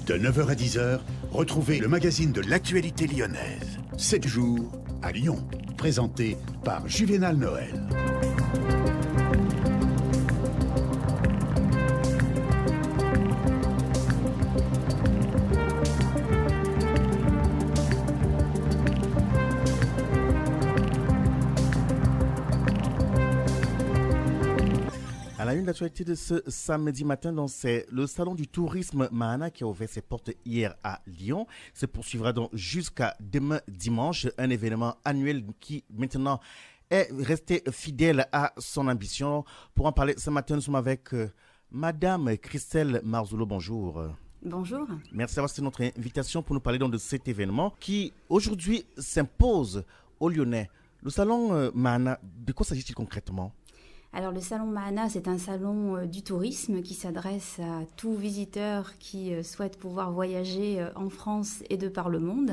De 9 h à 10 h, retrouvez le magazine de l'actualité lyonnaise. 7 jours à Lyon. Présenté par Juvénal Noël. À la une de l'actualité de ce samedi matin, c'est le salon du tourisme Mahana qui a ouvert ses portes hier à Lyon. Se poursuivra donc jusqu'à demain dimanche, un événement annuel qui maintenant est resté fidèle à son ambition. Pour en parler ce matin, nous sommes avec Madame Christelle Marzoulo. Bonjour. Bonjour. Merci d'avoir accepté notre invitation pour nous parler donc de cet événement qui aujourd'hui s'impose aux Lyonnais. Le salon Mahana, de quoi s'agit-il concrètement ? Alors le salon Mahana, c'est un salon du tourisme qui s'adresse à tout visiteur qui souhaite pouvoir voyager en France et de par le monde.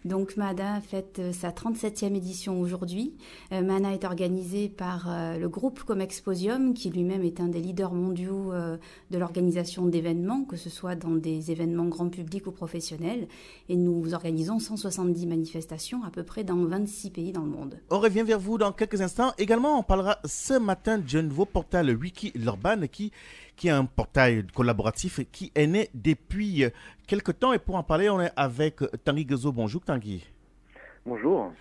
Donc Mahana fête sa 37e édition aujourd'hui. Mahana est organisé par le groupe Comexposium qui lui-même est un des leaders mondiaux de l'organisation d'événements, que ce soit dans des événements grand public ou professionnels. Et nous organisons 170 manifestations à peu près dans 26 pays dans le monde. On revient vers vous dans quelques instants. Également, on parlera ce matin d'un nouveau portail Wikilorban qui est un portail collaboratif qui est né depuis quelques temps. Et pour en parler, on est avec Tanguy Gezo. Bonjour Tanguy. Bonjour.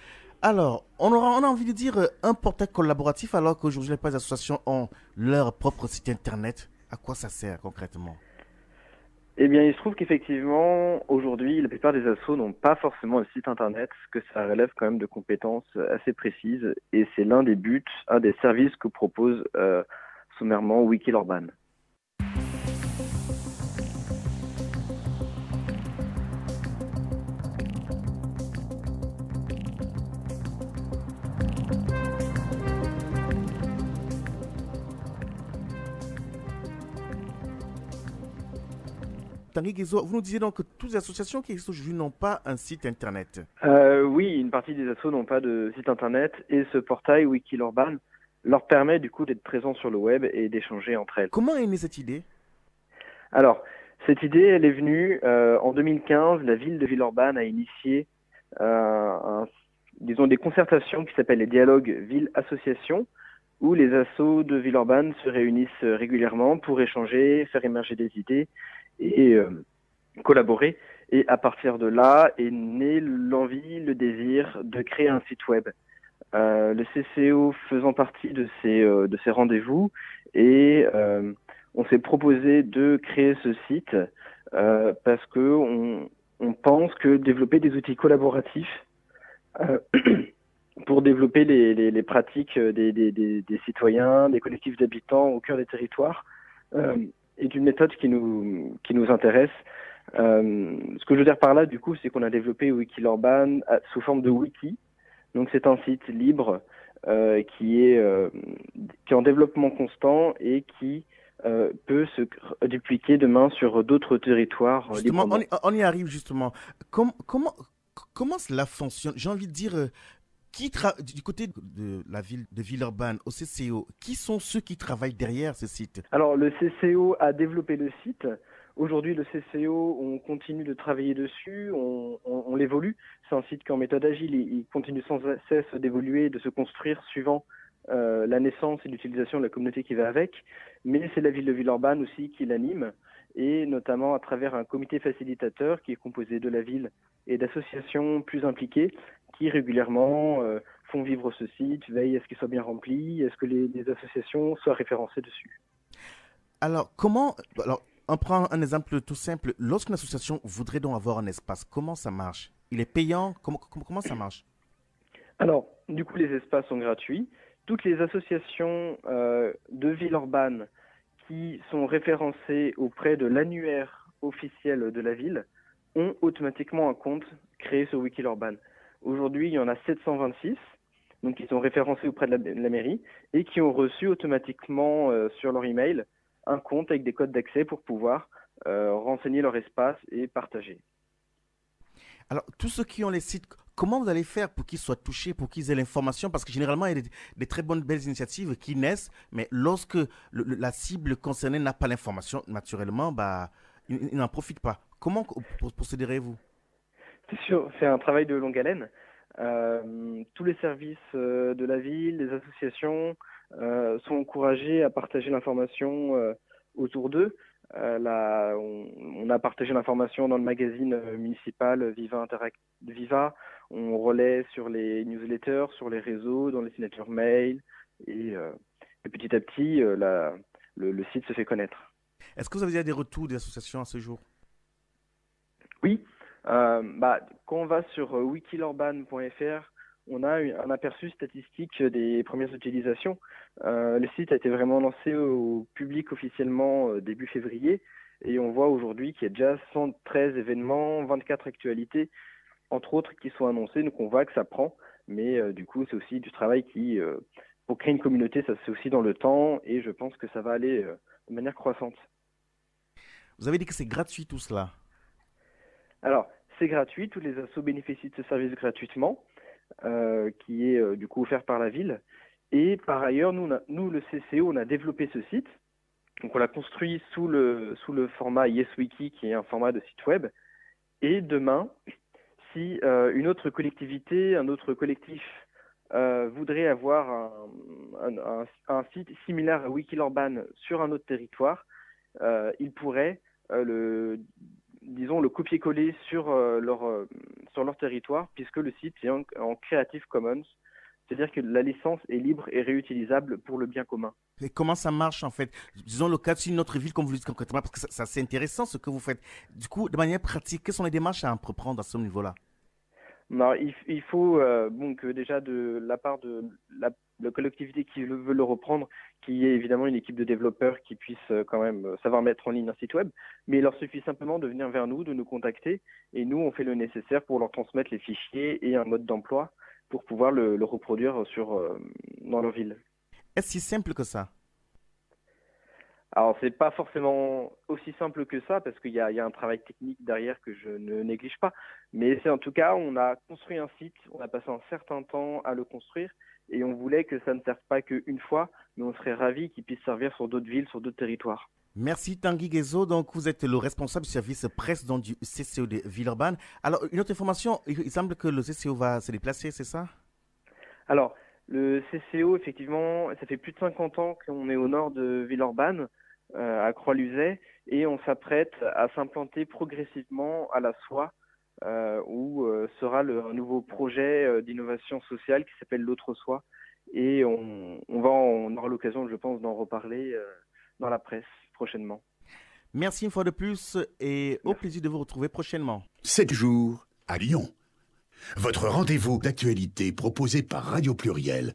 Alors, on a envie de dire un portail collaboratif alors qu'aujourd'hui les associations ont leur propre site internet. À quoi ça sert concrètement ? Eh bien, il se trouve qu'effectivement, aujourd'hui, la plupart des assos n'ont pas forcément le site internet, que ça relève quand même de compétences assez précises, et c'est l'un des buts, un des services que propose sommairement Wikilorban. Tanguy Gezo, vous nous disiez donc que toutes les associations qui existent aujourd'hui n'ont pas un site internet. Oui, une partie des assos n'ont pas de site internet, et ce portail Wikilorban leur permet du coup d'être présents sur le web et d'échanger entre elles. Comment est née cette idée ? Alors, cette idée, elle est venue en 2015. La ville de Villeurbanne a initié des concertations qui s'appellent les dialogues ville-association, où les assos de Villeurbanne se réunissent régulièrement pour échanger, faire émerger des idées et collaborer. Et à partir de là est née l'envie, le désir de créer un site web. Le CCO faisant partie de ces rendez-vous, et on s'est proposé de créer ce site parce que on pense que développer des outils collaboratifs pour développer les pratiques des citoyens, des collectifs d'habitants au cœur des territoires est une méthode qui nous intéresse. Ce que je veux dire par là, du coup, c'est qu'on a développé Wikilorban sous forme de wiki. Donc c'est un site libre qui est en développement constant et qui peut se dupliquer demain sur d'autres territoires. Justement, on y arrive justement. Comment cela fonctionne ? J'ai envie de dire, du côté de la ville de Villeurbanne, au CCO, qui sont ceux qui travaillent derrière ce site ? Alors le CCO a développé le site. Aujourd'hui, le CCO, on continue de travailler dessus, on l'évolue. C'est un site qui est en méthode agile, il continue sans cesse d'évoluer, de se construire suivant la naissance et l'utilisation de la communauté qui va avec. Mais c'est la ville de Villeurbanne aussi qui l'anime, et notamment à travers un comité facilitateur qui est composé de la ville et d'associations plus impliquées qui régulièrement font vivre ce site, veillent à ce qu'il soit bien rempli, à ce que les associations soient référencées dessus. Alors, on prend un exemple tout simple. Lorsqu'une association voudrait donc avoir un espace, comment ça marche ? Il est payant ? Comment ça marche ? Alors, du coup, les espaces sont gratuits. Toutes les associations de Villeurbanne qui sont référencées auprès de l'annuaire officiel de la ville ont automatiquement un compte créé sur Wikilorban. Aujourd'hui, il y en a 726, donc qui sont référencés auprès de la mairie et qui ont reçu automatiquement sur leur email un compte avec des codes d'accès pour pouvoir renseigner leur espace et partager. Alors, tous ceux qui ont les sites, comment vous allez faire pour qu'ils soient touchés, pour qu'ils aient l'information ? Parce que généralement, il y a des très belles initiatives qui naissent, mais lorsque la cible concernée n'a pas l'information, naturellement, ils n'en profitent pas. Comment procéderez-vous? C'est sûr, c'est un travail de longue haleine. Tous les services de la ville, les associations sont encouragés à partager l'information autour d'eux. On a partagé l'information dans le magazine municipal Viva. On relaie sur les newsletters, sur les réseaux, dans les signatures mail. Et petit à petit, le site se fait connaître. Est-ce que vous avez déjà des retours des associations à ce jour? Oui. Quand on va sur wikilorban.fr, on a un aperçu statistique des premières utilisations. Le site a été vraiment lancé au public officiellement début février et on voit aujourd'hui qu'il y a déjà 113 événements, 24 actualités, entre autres, qui sont annoncées. Donc on voit que ça prend, mais du coup c'est aussi du travail qui, pour créer une communauté, ça se fait aussi dans le temps et je pense que ça va aller de manière croissante. Vous avez dit que c'est gratuit tout cela? Alors, c'est gratuit, tous les assos bénéficient de ce service gratuitement, qui est du coup offert par la ville. Et par ailleurs, nous, le CCO, on a développé ce site. Donc on l'a construit sous le format YesWiki, qui est un format de site web. Et demain, si une autre collectivité, un autre collectif voudrait avoir un site similaire à Wikilorban sur un autre territoire, il pourrait le copier-coller sur leur territoire, puisque le site est en Creative Commons, c'est-à-dire que la licence est libre et réutilisable pour le bien commun. Et comment ça marche en fait? Disons le cas d'une autre ville, comme vous le dites concrètement, parce que c'est intéressant ce que vous faites. Du coup, de manière pratique, quelles sont les démarches à entreprendre à ce niveau-là? Alors, il faut que déjà de la part de la collectivité qui veut le reprendre, qu'il y ait évidemment une équipe de développeurs qui puisse quand même savoir mettre en ligne un site web, mais il leur suffit simplement de venir vers nous, de nous contacter, et nous on fait le nécessaire pour leur transmettre les fichiers et un mode d'emploi pour pouvoir le reproduire dans leur ville. Est-ce si simple que ça? Alors, c'est pas forcément aussi simple que ça, parce qu'il y a un travail technique derrière que je ne néglige pas. Mais c'est en tout cas, on a construit un site, on a passé un certain temps à le construire, et on voulait que ça ne serve pas qu'une fois, mais on serait ravis qu'il puisse servir sur d'autres villes, sur d'autres territoires. Merci Tanguy Guézo. Donc, vous êtes le responsable du service presse du CCO de Villeurbanne. Alors, une autre information, il semble que le CCO va se déplacer, c'est ça? Alors, le CCO, effectivement, ça fait plus de 50 ans qu'on est au nord de Villeurbanne, à Croix-Luzet, et on s'apprête à s'implanter progressivement à la Soie, où sera un nouveau projet d'innovation sociale qui s'appelle l'Autre Soie, et on aura l'occasion, je pense, d'en reparler dans la presse prochainement. Merci une fois de plus et au plaisir de vous retrouver prochainement. 7 jours à Lyon. Votre rendez-vous d'actualité proposé par Radio Pluriel.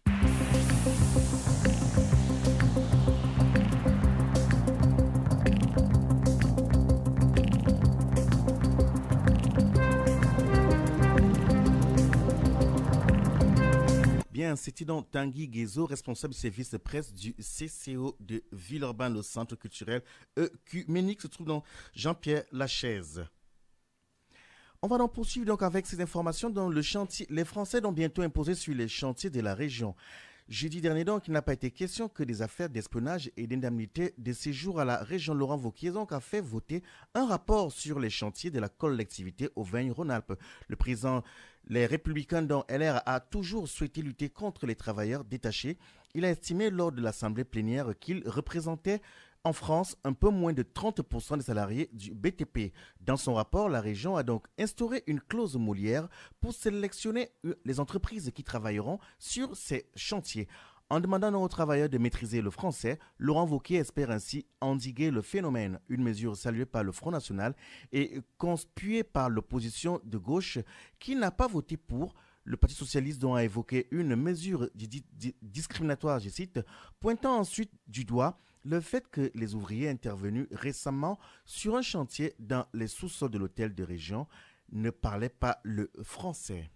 Bien, c'était donc Tanguy Guézo, responsable du service de presse du CCO de Villeurbanne, le centre culturel œcuménique se trouve dans Jean-Pierre Lachaise. On va donc poursuivre donc avec ces informations dans le chantier. Les Français ont bientôt imposé sur les chantiers de la région. Jeudi dernier donc, il n'a pas été question que des affaires d'espionnage et d'indemnité de séjour à la région. Laurent Wauquiez donc a fait voter un rapport sur les chantiers de la collectivité Auvergne-Rhône-Alpes. Le président Les Républicains dont LR a toujours souhaité lutter contre les travailleurs détachés. Il a estimé lors de l'assemblée plénière qu'il représentait en France un peu moins de 30% des salariés du BTP. Dans son rapport, la région a donc instauré une clause molière pour sélectionner les entreprises qui travailleront sur ces chantiers. En demandant aux travailleurs de maîtriser le français, Laurent Wauquiez espère ainsi endiguer le phénomène, une mesure saluée par le Front National et conspuée par l'opposition de gauche qui n'a pas voté pour. Le Parti socialiste dont a évoqué une mesure discriminatoire, je cite, pointant ensuite du doigt le fait que les ouvriers intervenus récemment sur un chantier dans les sous-sols de l'hôtel de région ne parlaient pas le français.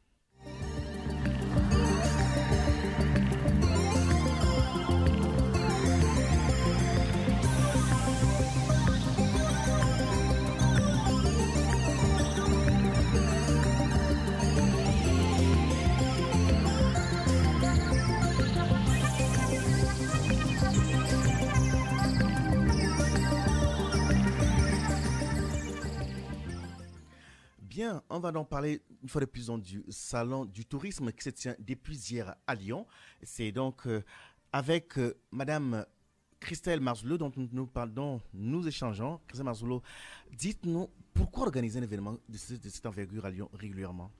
Bien, on va donc parler une fois de plus du salon du tourisme qui se tient depuis hier à Lyon. C'est donc avec Madame Christelle Marzoulot dont nous échangeons. Christelle Marzoulot, dites-nous pourquoi organiser un événement de cette envergure à Lyon régulièrement?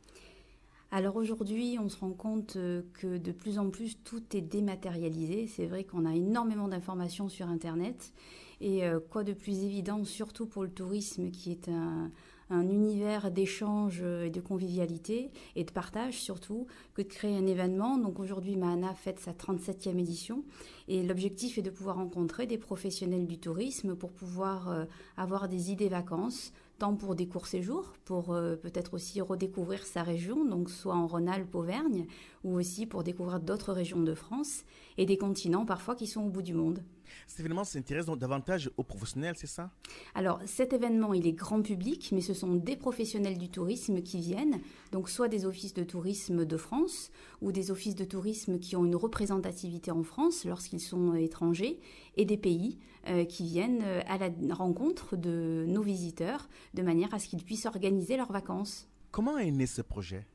Alors aujourd'hui, on se rend compte que de plus en plus tout est dématérialisé. C'est vrai qu'on a énormément d'informations sur Internet. Et quoi de plus évident, surtout pour le tourisme qui est un univers d'échange et de convivialité et de partage surtout, que de créer un événement. Donc aujourd'hui, Mahana fête sa 37e édition et l'objectif est de pouvoir rencontrer des professionnels du tourisme pour pouvoir avoir des idées vacances, tant pour des courts séjours, pour peut-être aussi redécouvrir sa région, donc soit en Rhône-Alpes, Auvergne, ou aussi pour découvrir d'autres régions de France et des continents parfois qui sont au bout du monde. Cet événement s'intéresse donc davantage aux professionnels, c'est ça? Alors cet événement, il est grand public, mais ce sont des professionnels du tourisme qui viennent, donc soit des offices de tourisme de France ou des offices de tourisme qui ont une représentativité en France lorsqu'ils sont étrangers, et des pays qui viennent à la rencontre de nos visiteurs de manière à ce qu'ils puissent organiser leurs vacances. Comment est né ce projet?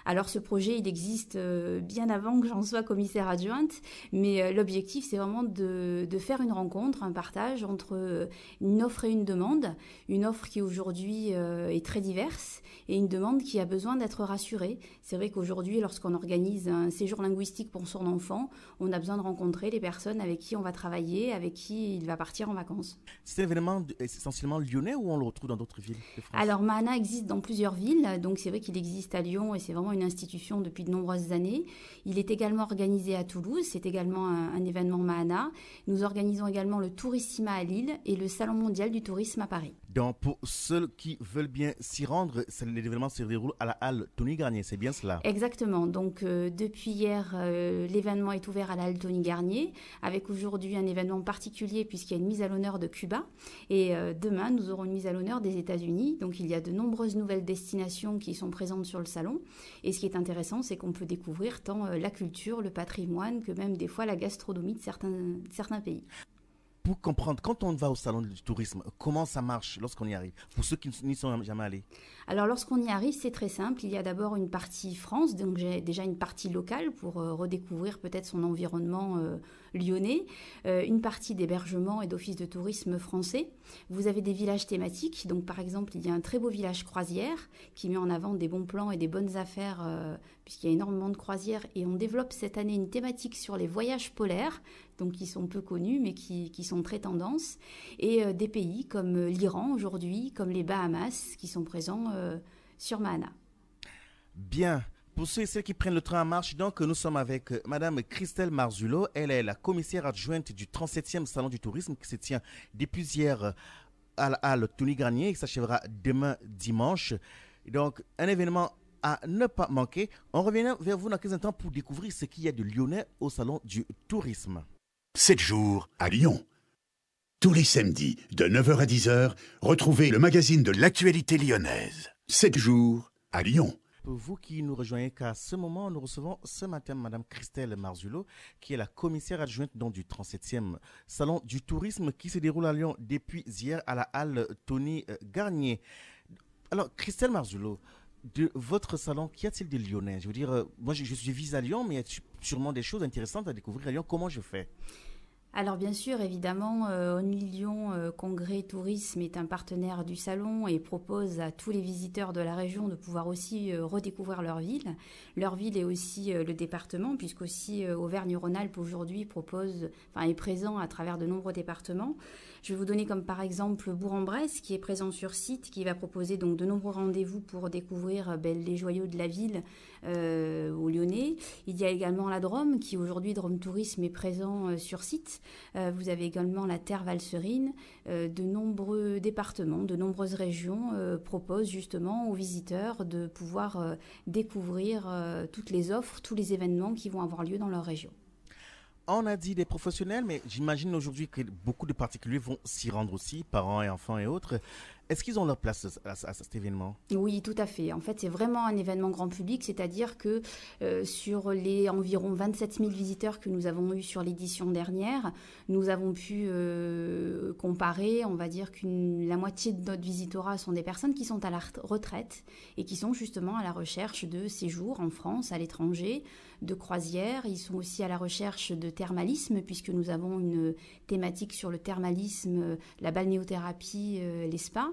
Alors ce projet, il existe bien avant que j'en sois commissaire adjointe, mais l'objectif, c'est vraiment de faire une rencontre, un partage entre une offre et une demande. Une offre qui aujourd'hui est très diverse et une demande qui a besoin d'être rassurée. C'est vrai qu'aujourd'hui, lorsqu'on organise un séjour linguistique pour son enfant, on a besoin de rencontrer les personnes avec qui on va travailler, avec qui il va partir en vacances. C'est un événement essentiellement lyonnais ou on le retrouve dans d'autres villes de France? Alors Mahana existe dans plusieurs villes, donc c'est vrai qu'il existe à Lyon et c'est vraiment une institution depuis de nombreuses années. Il est également organisé à Toulouse, c'est également un événement Mahana. Nous organisons également le Tourissima à Lille et le Salon mondial du tourisme à Paris. Donc pour ceux qui veulent bien s'y rendre, l'événement se déroule à la halle Tony Garnier, c'est bien cela? Exactement, donc depuis hier, l'événement est ouvert à la halle Tony Garnier, avec aujourd'hui un événement particulier puisqu'il y a une mise à l'honneur de Cuba. Et demain, nous aurons une mise à l'honneur des États-Unis. Donc il y a de nombreuses nouvelles destinations qui sont présentes sur le salon. Et ce qui est intéressant, c'est qu'on peut découvrir tant la culture, le patrimoine, que même des fois la gastronomie de certains pays. Pour comprendre, quand on va au salon du tourisme, comment ça marche lorsqu'on y arrive? Pour ceux qui n'y sont jamais allés. Alors lorsqu'on y arrive, c'est très simple. Il y a d'abord une partie France, donc j'ai déjà une partie locale pour redécouvrir peut-être son environnement lyonnais, une partie d'hébergement et d'office de tourisme français. Vous avez des villages thématiques, donc par exemple il y a un très beau village croisière qui met en avant des bons plans et des bonnes affaires puisqu'il y a énormément de croisières et on développe cette année une thématique sur les voyages polaires, donc qui sont peu connus mais qui sont très tendance, et des pays comme l'Iran aujourd'hui, comme les Bahamas qui sont présents sur Mahana. Bien. Pour ceux et celles qui prennent le train en marche, donc nous sommes avec Madame Christelle Marzoulot. Elle est la commissaire adjointe du 37e Salon du tourisme qui se tient depuis hier à la halle Tony Garnier et qui s'achèvera demain dimanche. Donc un événement à ne pas manquer. On revient vers vous dans quelques instants pour découvrir ce qu'il y a de lyonnais au Salon du tourisme. 7 jours à Lyon. Tous les samedis, de 9h à 10h, retrouvez le magazine de l'actualité lyonnaise. 7 jours à Lyon. Pour vous qui nous rejoignez qu'à ce moment, nous recevons ce matin Madame Christelle Marzoulot, qui est la commissaire adjointe du 37e Salon du tourisme qui se déroule à Lyon depuis hier à la halle Tony Garnier. Alors, Christelle Marzoulot, de votre salon, qu'y a-t-il de lyonnais? Je veux dire, moi je suis vise à Lyon, mais il y a sûrement des choses intéressantes à découvrir à Lyon. Comment je fais? Alors bien sûr, évidemment, Only Lyon Congrès Tourisme est un partenaire du salon et propose à tous les visiteurs de la région de pouvoir aussi redécouvrir leur ville. Leur ville est aussi le département, puisqu'aussi Auvergne-Rhône-Alpes aujourd'hui est présent à travers de nombreux départements. Je vais vous donner comme par exemple Bourg-en-Bresse qui est présent sur site, qui va proposer donc de nombreux rendez-vous pour découvrir les joyaux de la ville aux Lyonnais. Il y a également la Drôme qui aujourd'hui, Drôme Tourisme, est présent sur site. Vous avez également la Terre Valserine. De nombreux départements, de nombreuses régions proposent justement aux visiteurs de pouvoir découvrir toutes les offres, tous les événements qui vont avoir lieu dans leur région. On a dit des professionnels, mais j'imagine aujourd'hui que beaucoup de particuliers vont s'y rendre aussi, parents et enfants et autres. Est-ce qu'ils ont leur place à cet événement? Oui, tout à fait. En fait, c'est vraiment un événement grand public, c'est-à-dire que sur les environ 27 000 visiteurs que nous avons eus sur l'édition dernière, nous avons pu comparer, on va dire que la moitié de notre visitorat sont des personnes qui sont à la retraite et qui sont justement à la recherche de séjours en France, à l'étranger, de croisières. Ils sont aussi à la recherche de thermalisme, puisque nous avons une thématique sur le thermalisme, la balnéothérapie, les spas.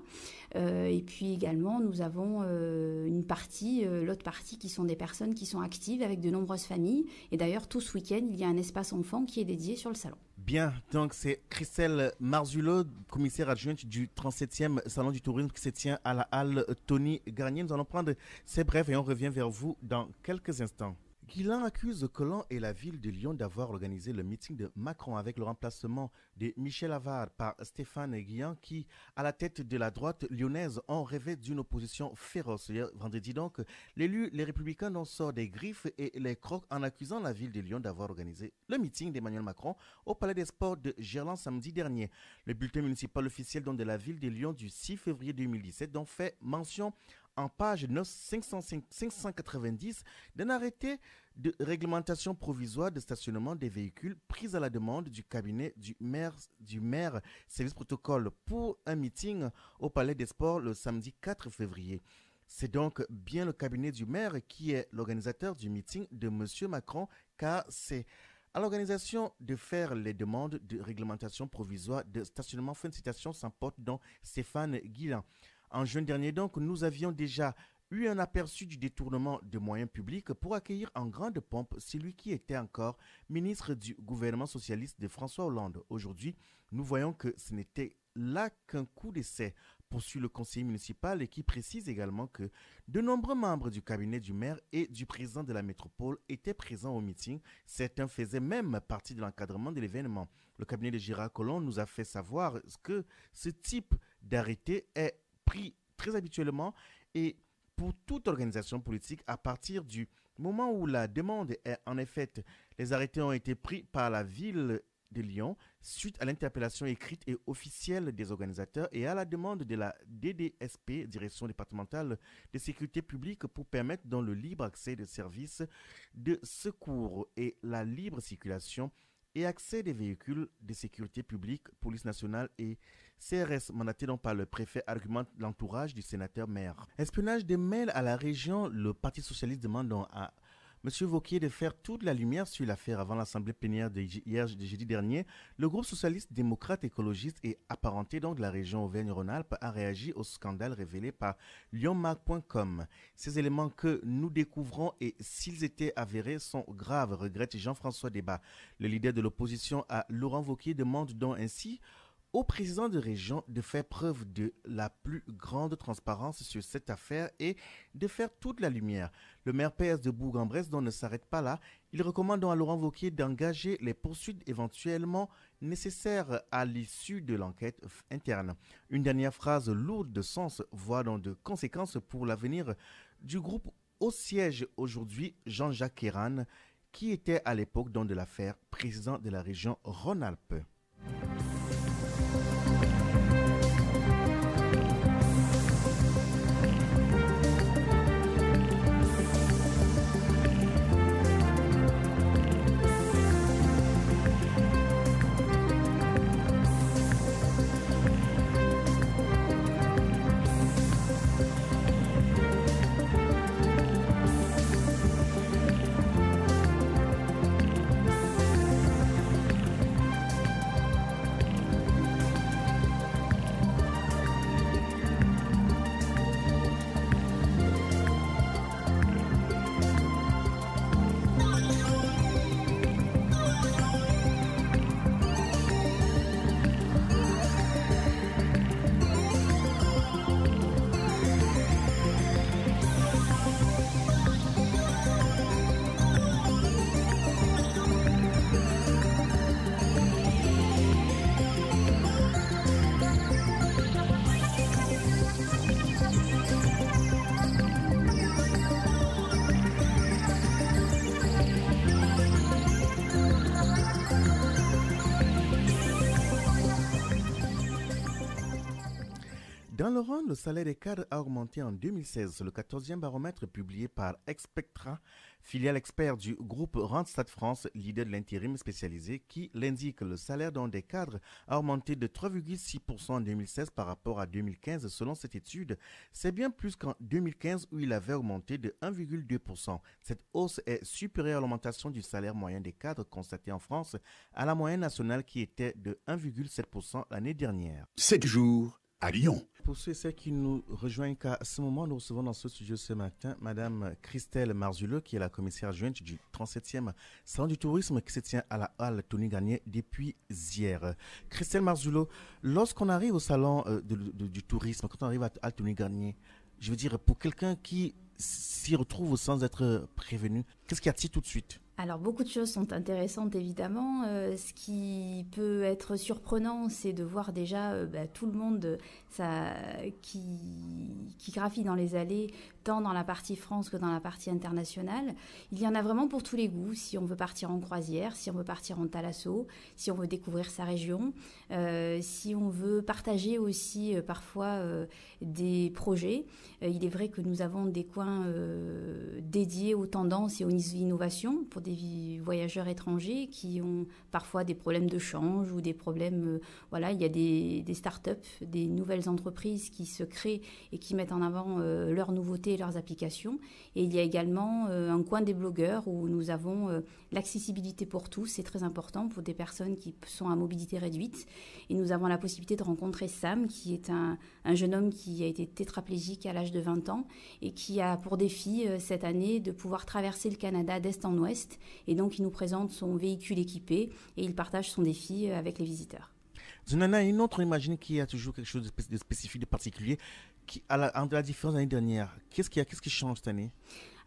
Et puis également, nous avons l'autre partie qui sont des personnes qui sont actives avec de nombreuses familles. Et d'ailleurs, tout ce week-end, il y a un espace enfant qui est dédié sur le salon. Bien, donc c'est Christelle Marzulot, commissaire adjointe du 37e Salon du Tourisme qui se tient à la halle Tony Garnier. Nous allons prendre ces brefs et on revient vers vous dans quelques instants. Guilain accuse Colomb et la ville de Lyon d'avoir organisé le meeting de Macron avec le remplacement de Michel Avard par Stéphane Guillain qui, à la tête de la droite lyonnaise, ont rêvé d'une opposition féroce. Vendredi donc, les Républicains en sortent des griffes et les croquent en accusant la ville de Lyon d'avoir organisé le meeting d'Emmanuel Macron au Palais des Sports de Gerland samedi dernier. Le bulletin municipal officiel de la ville de Lyon du 6 février 2017 dont fait mention en page 590 d'un arrêté de réglementation provisoire de stationnement des véhicules prise à la demande du cabinet du maire service protocole pour un meeting au Palais des Sports le samedi 4 février. C'est donc bien le cabinet du maire qui est l'organisateur du meeting de M. Macron, car c'est à l'organisation de faire les demandes de réglementation provisoire de stationnement. Fin de citation sans porte dont Stéphane Guillain. En juin dernier, donc, nous avions déjà eu un aperçu du détournement de moyens publics pour accueillir en grande pompe celui qui était encore ministre du gouvernement socialiste de François Hollande. Aujourd'hui, nous voyons que ce n'était là qu'un coup d'essai, poursuit le conseiller municipal et qui précise également que de nombreux membres du cabinet du maire et du président de la métropole étaient présents au meeting. Certains faisaient même partie de l'encadrement de l'événement. Le cabinet de Gérard Collomb nous a fait savoir que ce type d'arrêté est pris très habituellement et pour toute organisation politique à partir du moment où la demande est en effet. Les arrêtés ont été pris par la ville de Lyon suite à l'interpellation écrite et officielle des organisateurs et à la demande de la DDSP, Direction départementale de sécurité publique, pour permettre dans le libre accès des services de secours et la libre circulation et accès des véhicules de sécurité publique, police nationale et CRS, mandaté donc par le préfet, argumente l'entourage du sénateur maire. Espionnage des mails à la région, le Parti socialiste demande à M. Wauquiez de faire toute la lumière sur l'affaire avant l'assemblée plénière de jeudi dernier. Le groupe socialiste démocrate écologiste et apparenté donc de la région Auvergne-Rhône-Alpes a réagi au scandale révélé par lyonmark.com. Ces éléments que nous découvrons et s'ils étaient avérés sont graves, regrette Jean-François Debat. Le leader de l'opposition à Laurent Wauquiez demande donc ainsi au président de région de faire preuve de la plus grande transparence sur cette affaire et de faire toute la lumière. Le maire PS de Bourg-en-Bresse ne s'arrête pas là. Il recommande donc à Laurent Wauquiez d'engager les poursuites éventuellement nécessaires à l'issue de l'enquête interne. Une dernière phrase lourde de sens, voire donc de conséquences pour l'avenir du groupe au siège aujourd'hui, Jean-Jacques Kéran, qui était à l'époque donc de l'affaire président de la région Rhône-Alpes. le Rhône, le salaire des cadres a augmenté en 2016. C'est le 14e baromètre publié par Expectra, filiale expert du groupe Randstad France, leader de l'intérim spécialisé, qui l'indique. Le salaire dans des cadres a augmenté de 3,6% en 2016 par rapport à 2015. Selon cette étude, c'est bien plus qu'en 2015 où il avait augmenté de 1,2%. Cette hausse est supérieure à l'augmentation du salaire moyen des cadres constatée en France à la moyenne nationale qui était de 1,7% l'année dernière. 7 jours à Lyon. Pour ceux et celles qui nous rejoignent qu'à ce moment, nous recevons dans ce studio ce matin Madame Christelle Marzuleux, qui est la commissaire adjointe du 37e Salon du tourisme qui se tient à la Halle Tony Garnier depuis hier. Christelle Marzuleux, lorsqu'on arrive au Salon du tourisme, quand on arrive à la Halle Tony Garnier, je veux dire, pour quelqu'un qui s'y retrouve sans être prévenu, qu'est-ce qui attire tout de suite ? Alors, beaucoup de choses sont intéressantes, évidemment. Ce qui peut être surprenant, c'est de voir déjà tout le monde qui graphit dans les allées, tant dans la partie France que dans la partie internationale. Il y en a vraiment pour tous les goûts. Si on veut partir en croisière, si on veut partir en thalasso, si on veut découvrir sa région, si on veut partager aussi parfois des projets. Il est vrai que nous avons des coins dédiés aux tendances et aux innovations pour des voyageurs étrangers qui ont parfois des problèmes de change ou des problèmes... il y a des start-up, des nouvelles entreprises qui se créent et qui mettent en avant leurs nouveautés et leurs applications. Et il y a également un coin des blogueurs où nous avons l'accessibilité pour tous. C'est très important pour des personnes qui sont à mobilité réduite. Et nous avons la possibilité de rencontrer Sam, qui est un jeune homme qui a été tétraplégique à l'âge de 20 ans et qui a pour défi cette année de pouvoir traverser le Canada d'est en ouest. Et donc, il nous présente son véhicule équipé et il partage son défi avec les visiteurs. Zunana, une autre, imagine qu'il y a toujours quelque chose de spécifique, de particulier, entre la différence de l'année dernière. Qu'est-ce qui change cette année ?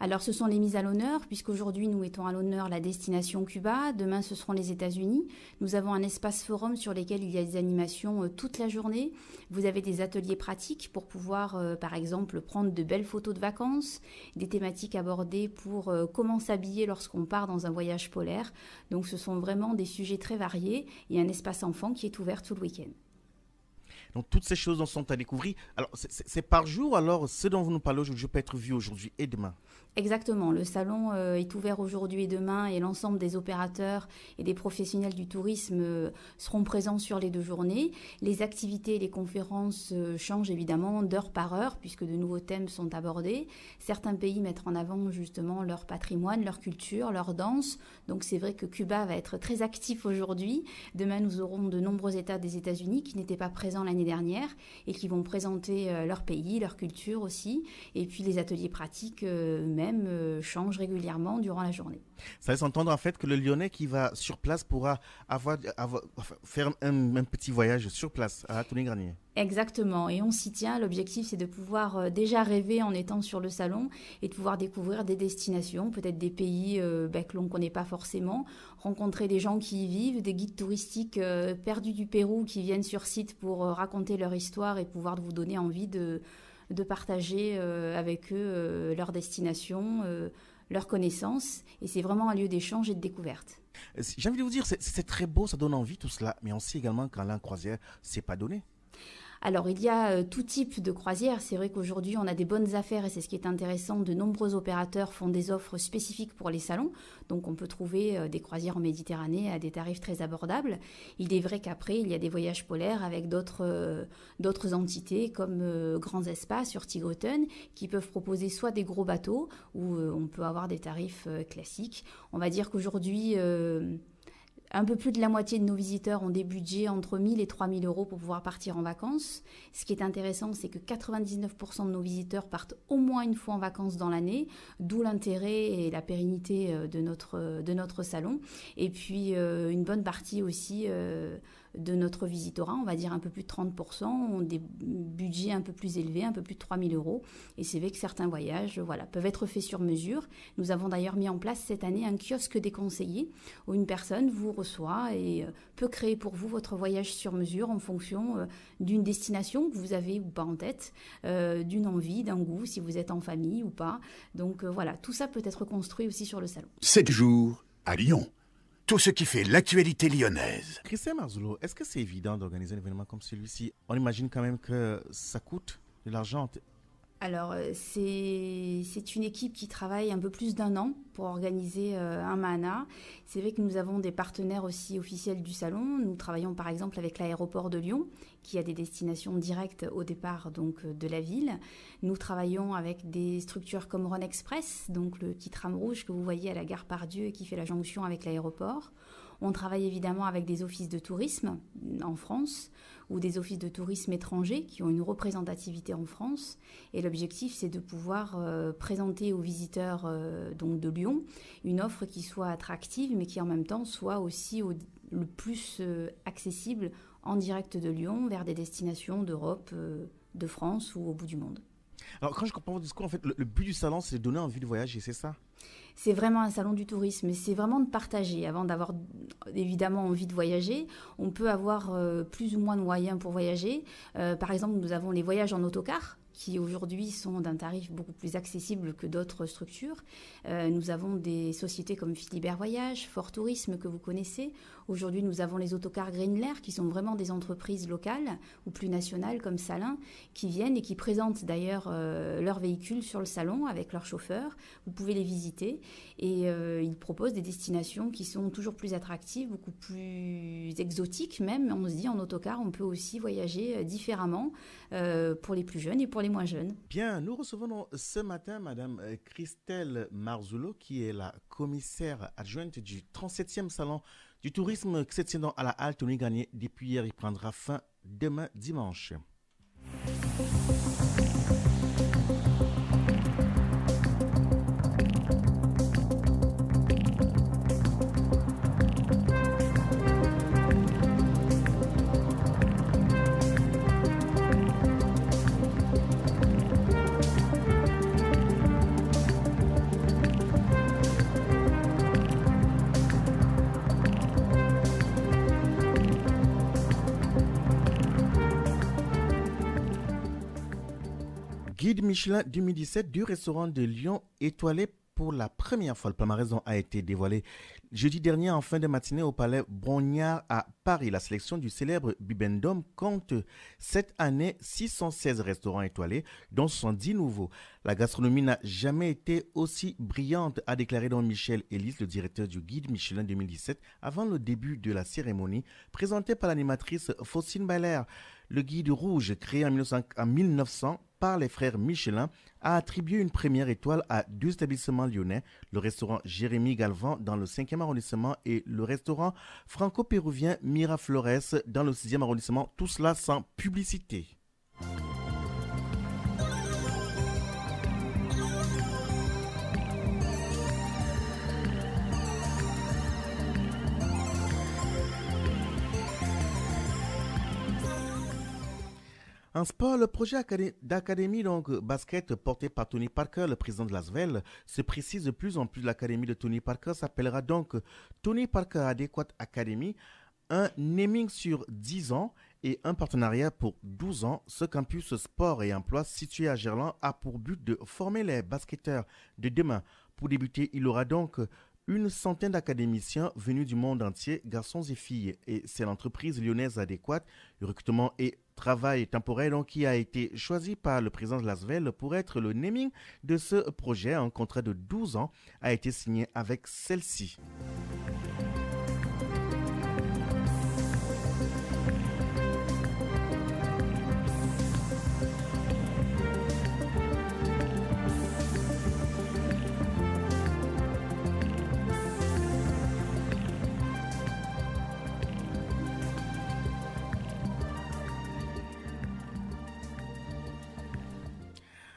Alors, ce sont les mises à l'honneur, puisqu'aujourd'hui, nous mettons à l'honneur la destination Cuba. Demain, ce seront les États-Unis. Nous avons un espace forum sur lequel il y a des animations toute la journée. Vous avez des ateliers pratiques pour pouvoir, par exemple, prendre de belles photos de vacances, des thématiques abordées pour comment s'habiller lorsqu'on part dans un voyage polaire. Donc, ce sont vraiment des sujets très variés. Il y a un espace enfant qui est ouvert tout le week-end. Donc, toutes ces choses sont à découvrir. Alors, c'est par jour, alors, ce dont vous nous parlez aujourd'hui peut être vu aujourd'hui et demain. Exactement. Le salon est ouvert aujourd'hui et demain et l'ensemble des opérateurs et des professionnels du tourisme seront présents sur les 2 journées. Les activités et les conférences changent évidemment d'heure par heure puisque de nouveaux thèmes sont abordés. Certains pays mettent en avant justement leur patrimoine, leur culture, leur danse. Donc c'est vrai que Cuba va être très actif aujourd'hui. Demain, nous aurons de nombreux États des États-Unis qui n'étaient pas présents l'année dernière et qui vont présenter leur pays, leur culture aussi. Et puis les ateliers pratiques change régulièrement durant la journée. Ça laisse entendre en fait que le Lyonnais qui va sur place pourra faire un petit voyage sur place à Tony Garnier. Exactement, et on s'y tient. L'objectif, c'est de pouvoir déjà rêver en étant sur le salon et de pouvoir découvrir des destinations, peut-être des pays que l'on ne connaît pas forcément, rencontrer des gens qui y vivent, des guides touristiques perdus du Pérou qui viennent sur site pour raconter leur histoire et pouvoir vous donner envie de partager avec eux leur destination, leurs connaissances. Et c'est vraiment un lieu d'échange et de découverte. J'ai envie de vous dire, c'est très beau, ça donne envie tout cela. Mais on sait également qu'en en croisière, c'est pas donné. Alors, il y a tout type de croisière. C'est vrai qu'aujourd'hui, on a des bonnes affaires et c'est ce qui est intéressant. De nombreux opérateurs font des offres spécifiques pour les salons. Donc, on peut trouver des croisières en Méditerranée à des tarifs très abordables. Il est vrai qu'après, il y a des voyages polaires avec d'autres entités comme Grands Espaces sur Tigoten qui peuvent proposer soit des gros bateaux où on peut avoir des tarifs classiques. On va dire qu'aujourd'hui... un peu plus de la moitié de nos visiteurs ont des budgets entre 1 000 et 3 000 euros pour pouvoir partir en vacances. Ce qui est intéressant, c'est que 99% de nos visiteurs partent au moins une fois en vacances dans l'année, d'où l'intérêt et la pérennité de notre salon. Et puis, une bonne partie aussi de notre visitorat, on va dire un peu plus de 30%, ont des budgets un peu plus élevés, un peu plus de 3 000 euros. Et c'est vrai que certains voyages peuvent être faits sur mesure. Nous avons d'ailleurs mis en place cette année un kiosque des conseillers où une personne vous reçoit et peut créer pour vous votre voyage sur mesure en fonction d'une destination que vous avez ou pas en tête, d'une envie, d'un goût, si vous êtes en famille ou pas. Donc tout ça peut être construit aussi sur le salon. 7 jours à Lyon. tout ce qui fait l'actualité lyonnaise. Christelle Marzulo, est-ce que c'est évident d'organiser un événement comme celui-ci? On imagine quand même que ça coûte de l'argent. Alors, c'est une équipe qui travaille un peu plus d'un an pour organiser un Mahana. C'est vrai que nous avons des partenaires aussi officiels du salon. Nous travaillons par exemple avec l'aéroport de Lyon, qui a des destinations directes au départ donc, de la ville. Nous travaillons avec des structures comme Rhône Express, donc le petit tram rouge que vous voyez à la gare Pardieu et qui fait la jonction avec l'aéroport. On travaille évidemment avec des offices de tourisme en France ou des offices de tourisme étrangers qui ont une représentativité en France. Et l'objectif, c'est de pouvoir présenter aux visiteurs donc de Lyon une offre qui soit attractive, mais qui en même temps soit aussi le plus accessible en direct de Lyon vers des destinations d'Europe, de France ou au bout du monde. Alors, quand je comprends votre discours, en fait, le but du salon, c'est de donner envie de voyager, c'est ça? C'est vraiment un salon du tourisme, c'est vraiment de partager. Avant d'avoir évidemment envie de voyager, on peut avoir plus ou moins de moyens pour voyager. Par exemple, nous avons les voyages en autocar, qui aujourd'hui sont d'un tarif beaucoup plus accessible que d'autres structures. Nous avons des sociétés comme Philibert Voyage, Fort Tourisme que vous connaissez. Aujourd'hui, nous avons les autocars Greenlair qui sont vraiment des entreprises locales ou plus nationales comme Salin qui viennent et qui présentent d'ailleurs leurs véhicules sur le salon avec leurs chauffeurs. Vous pouvez les visiter et ils proposent des destinations qui sont toujours plus attractives, beaucoup plus exotiques même. On se dit en autocar, on peut aussi voyager différemment pour les plus jeunes et pour les moins jeunes. Bien, nous recevons ce matin Madame Christelle Marzulo, qui est la commissaire adjointe du 37e salon du tourisme qui se tient à la halle Tony Garnier. Depuis hier, il prendra fin demain dimanche. Guide Michelin 2017 du restaurant de Lyon étoilé pour la première fois. Le palmarès a été dévoilé jeudi dernier en fin de matinée au Palais Brongniart à Paris. La sélection du célèbre Bibendum compte cette année 616 restaurants étoilés, dont 70 nouveaux. La gastronomie n'a jamais été aussi brillante, a déclaré donc Michel Ellis, le directeur du Guide Michelin 2017, avant le début de la cérémonie, présentée par l'animatrice Faustine Baller. Le Guide Rouge, créé en 1900 par les frères Michelin, a attribué une première étoile à 2 établissements lyonnais, le restaurant Jérémy Galvan dans le 5e arrondissement et le restaurant franco-péruvien Miraflores dans le 6e arrondissement, tout cela sans publicité. En sport, le projet d'académie basket porté par Tony Parker, le président de l'ASVEL, se précise de plus en plus. L'académie de Tony Parker s'appellera donc Tony Parker Adequate Academy, un naming sur 10 ans et un partenariat pour 12 ans. Ce campus sport et emploi situé à Gerland a pour but de former les basketteurs de demain. Pour débuter, il aura donc une centaine d'académiciens venus du monde entier, garçons et filles. Et c'est l'entreprise lyonnaise Adéquate, recrutement et travail temporaire qui a été choisi par le président de l'ASVEL pour être le naming de ce projet. Un contrat de 12 ans a été signé avec celle-ci.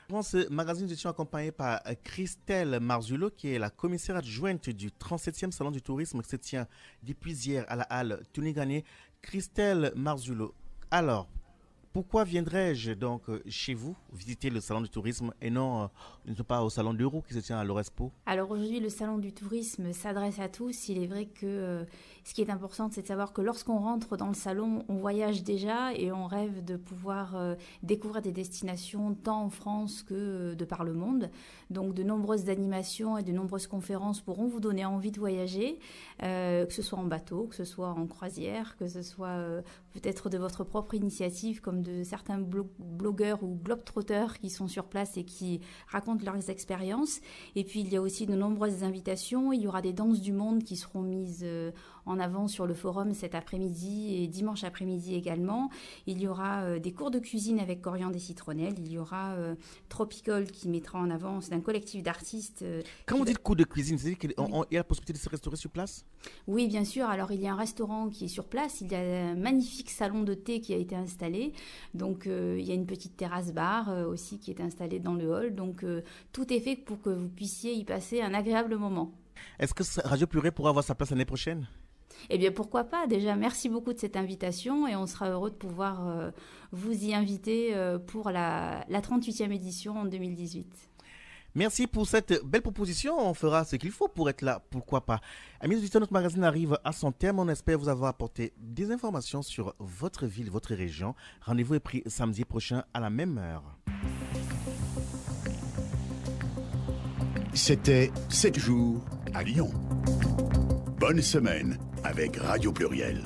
Dans ce magazine, nous étions accompagnés par Christelle Marzulo, qui est la commissaire adjointe du 37e salon du tourisme qui se tient depuis hier à la halle Tony Garnier. Christelle Marzulo, alors, pourquoi viendrais-je donc chez vous visiter le salon du tourisme et non pas au salon d'Euro qui se tient à l'Orespo? Alors aujourd'hui, le salon du tourisme s'adresse à tous. Il est vrai que ce qui est important, c'est de savoir que lorsqu'on rentre dans le salon, on voyage déjà et on rêve de pouvoir découvrir des destinations tant en France que de par le monde. Donc de nombreuses animations et de nombreuses conférences pourront vous donner envie de voyager, que ce soit en bateau, que ce soit en croisière, que ce soit peut-être de votre propre initiative, comme de certains blogueurs ou globetrotters qui sont sur place et qui racontent leurs expériences. Et puis il y a aussi de nombreuses invitations. Il y aura des danses du monde qui seront mises en avant sur le forum cet après-midi et dimanche après-midi également. Il y aura des cours de cuisine avec Coriandre et Citronnelle. Il y aura Tropical qui mettra en avant, c'est un collectif d'artistes. Quand vous dites cours de cuisine, c'est-à-dire qu'il y a la possibilité de se restaurer sur place? Oui, bien sûr. Alors il y a un restaurant qui est sur place. Il y a un magnifique salon de thé qui a été installé. Donc il y a une petite terrasse bar aussi qui est installée dans le hall. Donc tout est fait pour que vous puissiez y passer un agréable moment. Est-ce que Radio Pluriel pourra avoir sa place l'année prochaine? Eh bien, pourquoi pas? Déjà, merci beaucoup de cette invitation et on sera heureux de pouvoir vous y inviter pour la 38e édition en 2018. Merci pour cette belle proposition. On fera ce qu'il faut pour être là. Pourquoi pas? Amis auditeurs, notre magazine arrive à son terme. On espère vous avoir apporté des informations sur votre ville, votre région. Rendez-vous est pris samedi prochain à la même heure. C'était 7 jours à Lyon. Bonne semaine avec Radio Pluriel.